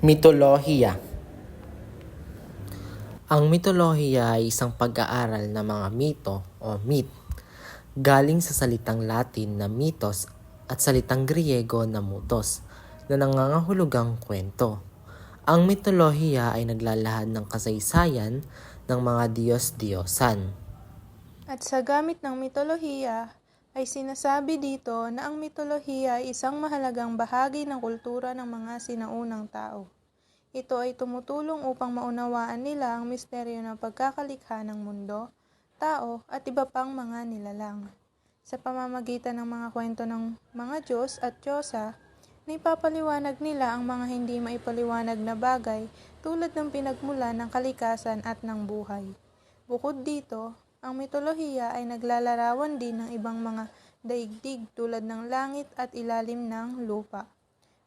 Mitolohiya. Ang mitolohiya ay isang pag-aaral ng mga mito o myth, galing sa salitang Latin na mythos at salitang Griego na mutos, na nangangahulugang kwento. Ang mitolohiya ay naglalahad ng kasaysayan ng mga Diyos-Diyosan. At sa gamit ng mitolohiya, ay sinasabi dito na ang mitolohiya ay isang mahalagang bahagi ng kultura ng mga sinaunang tao. Ito ay tumutulong upang maunawaan nila ang misteryo ng pagkakalikha ng mundo, tao at iba pang mga nilalang. Sa pamamagitan ng mga kwento ng mga Diyos at Diyosa, naipapaliwanag nila ang mga hindi maipaliwanag na bagay tulad ng pinagmulan ng kalikasan at ng buhay. Bukod dito, ang mitolohiya ay naglalarawan din ng ibang mga daigdig tulad ng langit at ilalim ng lupa,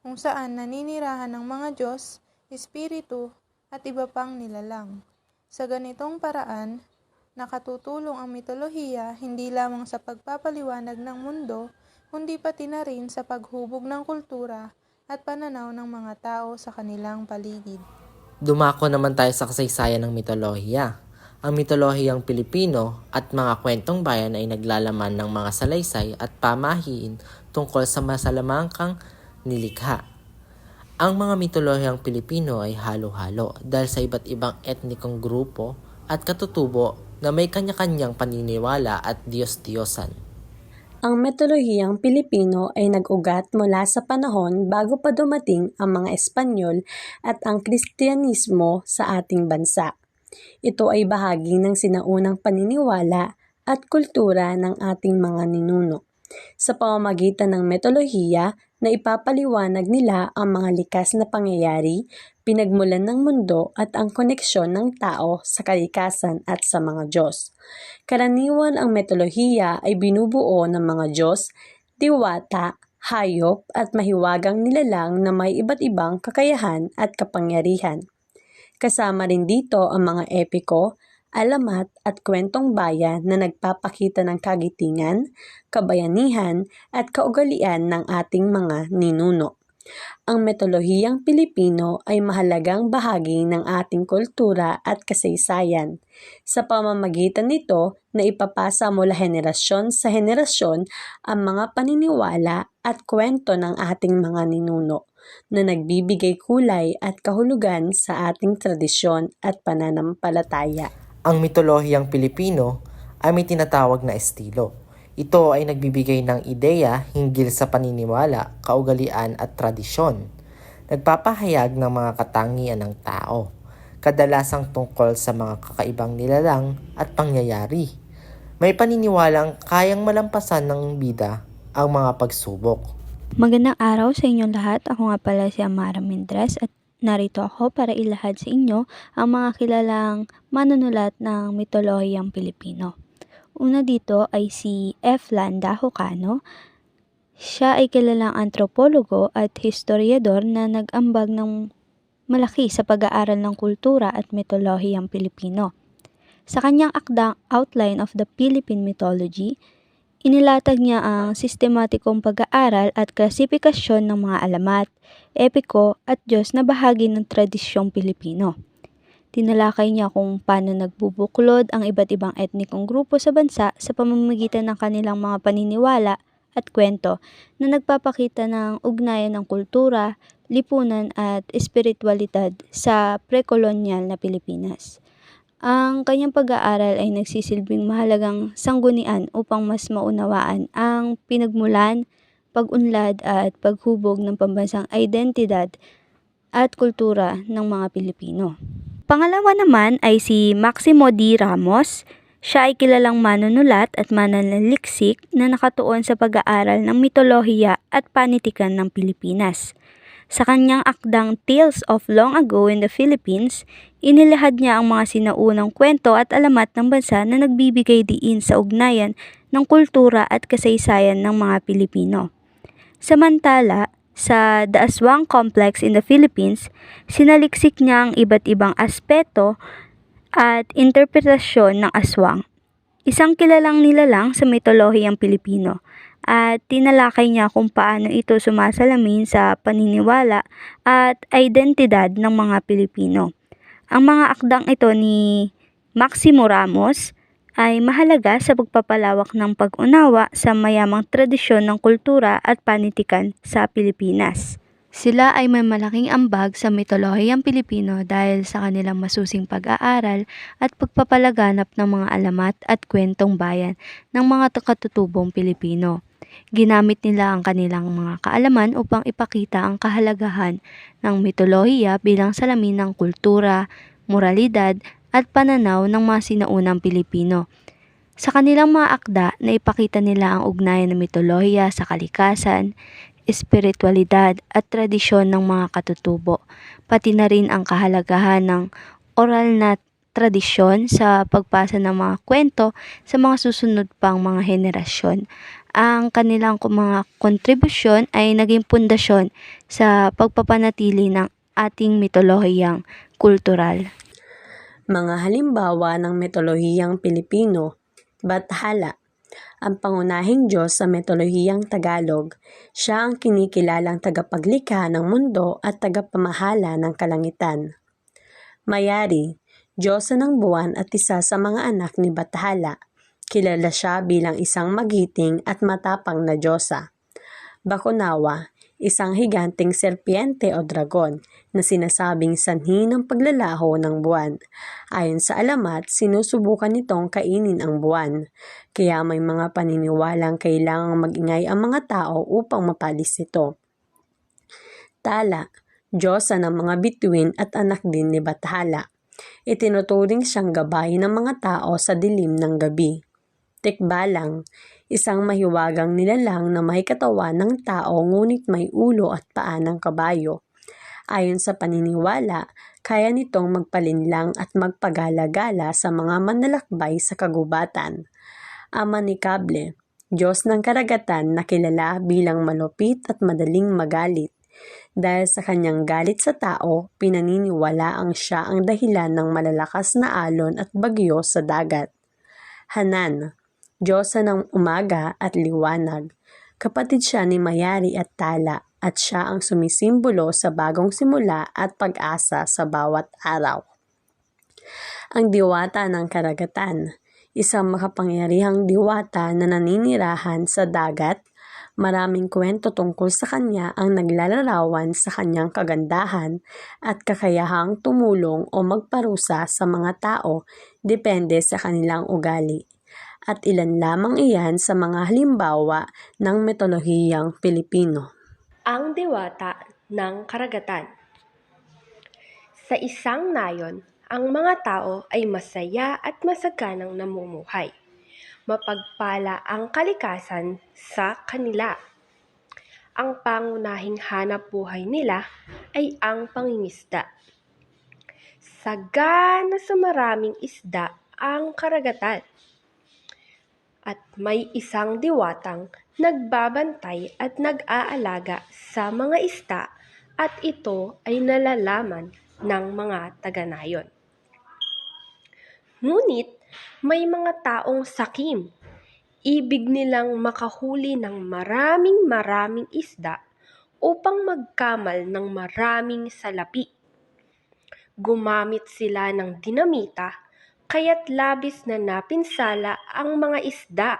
kung saan naninirahan ng mga Diyos, espiritu at iba pang nilalang. Sa ganitong paraan, nakatutulong ang mitolohiya hindi lamang sa pagpapaliwanag ng mundo, kundi pati na rin sa paghubog ng kultura at pananaw ng mga tao sa kanilang paligid. Dumako naman tayo sa kasaysayan ng mitolohiya. Ang mitolohiyang Pilipino at mga kwentong bayan ay naglalaman ng mga salaysay at pamahiin tungkol sa masalamangkang nilikha. Ang mga mitolohiyang Pilipino ay halo-halo dahil sa iba't ibang etnikong grupo at katutubo na may kanya-kanyang paniniwala at Diyos-Diyosan. Ang mitolohiyang Pilipino ay nag-ugat mula sa panahon bago pa dumating ang mga Espanyol at ang Kristyanismo sa ating bansa. Ito ay bahagi ng sinaunang paniniwala at kultura ng ating mga ninuno. Sa pamamagitan ng mitolohiya na ipapaliwanag nila ang mga likas na pangyayari, pinagmulan ng mundo at ang koneksyon ng tao sa kalikasan at sa mga Diyos. Karaniwan ang mitolohiya ay binubuo ng mga Diyos, diwata, hayop at mahiwagang nilalang na may iba't ibang kakayahan at kapangyarihan. Kasama rin dito ang mga epiko, alamat at kwentong bayan na nagpapakita ng kagitingan, kabayanihan at kaugalian ng ating mga ninuno. Ang mitolohiyang Pilipino ay mahalagang bahagi ng ating kultura at kasaysayan. Sa pamamagitan nito, na ipapasa mula henerasyon sa henerasyon ang mga paniniwala at kwento ng ating mga ninuno na nagbibigay kulay at kahulugan sa ating tradisyon at pananampalataya. Ang mitolohiyang Pilipino ay may tinatawag na estilo. Ito ay nagbibigay ng ideya hinggil sa paniniwala, kaugalian at tradisyon. Nagpapahayag ng mga katangian ng tao, kadalasang tungkol sa mga kakaibang nilalang at pangyayari. May paniniwalang kayang malampasan ng bida ang mga pagsubok. Magandang araw sa inyong lahat. Ako nga pala si Amara Mendres at narito ako para ilahad sa inyo ang mga kilalang manunulat ng mitolohiyang Pilipino. Una dito ay si F. Landa Jocano. Siya ay kilalang antropologo at historiador na nag-ambag ng malaki sa pag-aaral ng kultura at mitolohiyang Pilipino. Sa kanyang akdang Outline of the Philippine Mythology, inilatag niya ang sistematikong pag-aaral at klasifikasyon ng mga alamat, epiko at Diyos na bahagi ng tradisyong Pilipino. Tinalakay niya kung paano nagbubuklod ang iba't ibang etnikong grupo sa bansa sa pamamagitan ng kanilang mga paniniwala at kwento na nagpapakita ng ugnayan ng kultura, lipunan at espiritualidad sa pre-kolonyal na Pilipinas. Ang kanyang pag-aaral ay nagsisilbing mahalagang sanggunian upang mas maunawaan ang pinagmulan, pag-unlad at paghubog ng pambansang identidad at kultura ng mga Pilipino. Pangalawa naman ay si Maximo D. Ramos. Siya ay kilalang manunulat at mananaliksik na nakatuon sa pag-aaral ng mitolohiya at panitikan ng Pilipinas. Sa kanyang akdang Tales of Long Ago in the Philippines, inilahad niya ang mga sinaunang kwento at alamat ng bansa na nagbibigay diin sa ugnayan ng kultura at kasaysayan ng mga Pilipino. Samantala, sa The Aswang Complex in the Philippines, sinaliksik niya ang iba't ibang aspeto at interpretasyon ng aswang, isang kilalang nilalang sa mitolohiyang Pilipino. at tinalakay niya kung paano ito sumasalamin sa paniniwala at identidad ng mga Pilipino. Ang mga akdang ito ni Maximo Ramos ay mahalaga sa pagpapalawak ng pag-unawa sa mayamang tradisyon ng kultura at panitikan sa Pilipinas. Sila ay may malaking ambag sa mitolohiyang Pilipino dahil sa kanilang masusing pag-aaral at pagpapalaganap ng mga alamat at kwentong bayan ng mga katutubong Pilipino. Ginamit nila ang kanilang mga kaalaman upang ipakita ang kahalagahan ng mitolohiya bilang salamin ng kultura, moralidad at pananaw ng mga sinaunang Pilipino. Sa kanilang mga akda, naipakita nila ang ugnayan ng mitolohiya sa kalikasan, espiritualidad at tradisyon ng mga katutubo, pati na rin ang kahalagahan ng oral na tradisyon sa pagpasa ng mga kwento sa mga susunod pang mga henerasyon. Ang kanilang mga kontribusyon ay naging pundasyon sa pagpapanatili ng ating mitolohiyang kultural. Mga halimbawa ng mitolohiyang Pilipino, Bathala. Ang pangunahing Diyos sa mitolohiyang Tagalog, siya ang kinikilalang tagapaglikha ng mundo at tagapamahala ng kalangitan. Mayari, Diyosa ng buwan at isa sa mga anak ni Bathala. Kilala siya bilang isang magiting at matapang na Diyosa. Bakunawa, isang higanting serpiente o dragon na sinasabing sanhi ng paglalaho ng buwan. Ayon sa alamat, sinusubukan nitong kainin ang buwan. Kaya may mga paniniwalang kailangang mag-ingay ang mga tao upang mapalis ito. Tala, Diyosa ng mga bituin at anak din ni Bathala. Itinuturing siyang gabay ng mga tao sa dilim ng gabi. Tikbalang, isang mahiwagang nilalang na may katawan ng tao ngunit may ulo at paa ng kabayo. Ayon sa paniniwala, kaya nitong magpalinlang at magpagala-gala sa mga manlalakbay sa kagubatan. Amanikable, Diyos ng karagatan na kilala bilang malupit at madaling magalit. Dahil sa kanyang galit sa tao, pinaniniwalaang siya ang dahilan ng malalakas na alon at bagyo sa dagat. Hanan, Diyosa ng umaga at liwanag. Kapatid siya ni Mayari at Tala at siya ang sumisimbolo sa bagong simula at pag-asa sa bawat araw. Ang diwata ng karagatan, isang makapangyarihang diwata na naninirahan sa dagat. Maraming kwento tungkol sa kanya ang naglalarawan sa kanyang kagandahan at kakayahang tumulong o magparusa sa mga tao depende sa kanilang ugali. At ilan lamang iyan sa mga halimbawa ng mitolohiyang Pilipino. Ang diwata ng karagatan. Sa isang nayon, ang mga tao ay masaya at masaganang namumuhay. Mapagpala ang kalikasan sa kanila. Ang pangunahing hanap buhay nila ay ang pangingisda. Sagana sa maraming isda ang karagatan. At may isang diwatang nagbabantay at nag-aalaga sa mga isda at ito ay nalalaman ng mga taga-nayon. Ngunit may mga taong sakim. Ibig nilang makahuli ng maraming isda upang magkamal ng maraming salapi. Gumamit sila ng dinamita kaya't labis na napinsala ang mga isda,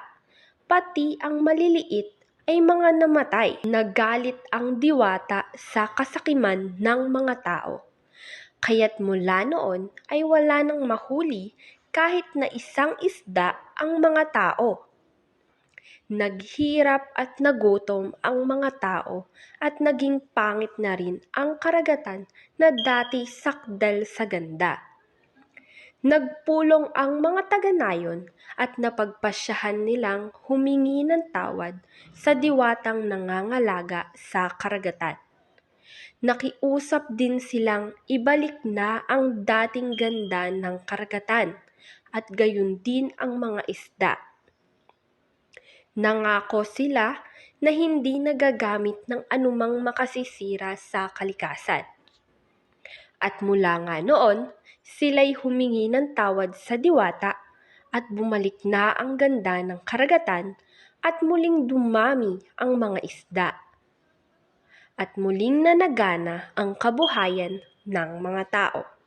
pati ang maliliit ay mga namatay. Nagalit ang diwata sa kasakiman ng mga tao, kaya't mula noon ay wala nang mahuli kahit na isang isda ang mga tao. Naghirap at nagutom ang mga tao at naging pangit na rin ang karagatan na dati sakdal sa ganda. Nagpulong ang mga taga-nayon at napagpasyahan nilang humingi ng tawad sa diwatang nangangalaga sa karagatan. Nakiusap din silang ibalik na ang dating ganda ng karagatan at gayon din ang mga isda. Nangako sila na hindi nagagamit ng anumang makasisira sa kalikasan. At mula nga noon, sila'y humingi ng tawad sa diwata at bumalik na ang ganda ng karagatan at muling dumami ang mga isda, at muling nanagana ang kabuhayan ng mga tao.